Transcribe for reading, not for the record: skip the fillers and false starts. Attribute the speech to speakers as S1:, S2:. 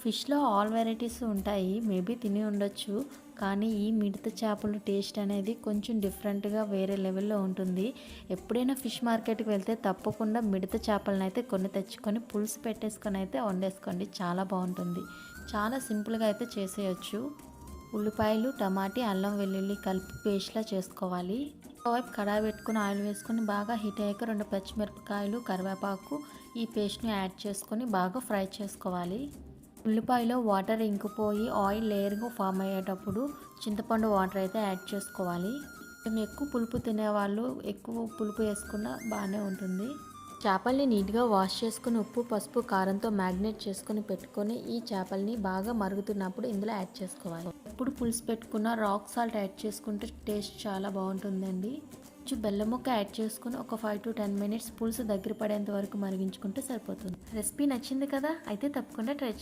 S1: ఫిష్లో all varieties ఉంటాయి, maybe తిని ఉండొచ్చు. కానీ ఈ మిడత చేపలు టేస్ట్ అనేది కొంచెం డిఫరెంట్గా వేరే లెవెల్లో ఉంటుంది. ఎప్పుడైనా ఫిష్ మార్కెట్కి వెళ్తే తప్పకుండా మిడత చేపలను అయితే కొన్ని తెచ్చుకొని పులుసు పెట్టేసుకొని అయితే వండేసుకోండి, చాలా బాగుంటుంది. చాలా సింపుల్గా అయితే చేసేయచ్చు. ఉల్లిపాయలు, టమాటీ, అల్లం వెల్లుల్లి కలిపి పేస్ట్లా చేసుకోవాలి. ఒకవైపు కడాయి పెట్టుకుని ఆయిల్ వేసుకొని బాగా హీట్ అయ్యాక 2 పచ్చిమిరపకాయలు, కరివేపాకు ఈ పేస్ట్ని యాడ్ చేసుకొని బాగా ఫ్రై చేసుకోవాలి. ఉల్లిపాయలో వాటర్ ఇంకిపోయి ఆయిల్ లేయర్గా ఫామ్ అయ్యేటప్పుడు చింతపండు వాటర్ అయితే యాడ్ చేసుకోవాలి. మేము ఎక్కువ పులుపు తినేవాళ్ళు ఎక్కువ పులుపు వేసుకున్న బాగానే ఉంటుంది. చేపల్ని నీట్గా వాష్ చేసుకుని ఉప్పు, పసుపు, కారంతో మ్యాగ్నేట్ చేసుకొని పెట్టుకొని ఈ చేపల్ని బాగా మరుగుతున్నప్పుడు ఇందులో యాడ్ చేసుకోవాలి. ఎప్పుడు పులుసు పెట్టుకున్న రాక్ సాల్ట్ యాడ్ చేసుకుంటే టేస్ట్ చాలా బాగుంటుందండి. కొంచెం బెల్లం ముక్క యాడ్ చేసుకుని ఒక 5 to 10 minutes పులుసు దగ్గర పడేంత వరకు మరిగించుకుంటే సరిపోతుంది. రెసిపీ నచ్చింది కదా, అయితే తప్పకుండా ట్రై చేయండి.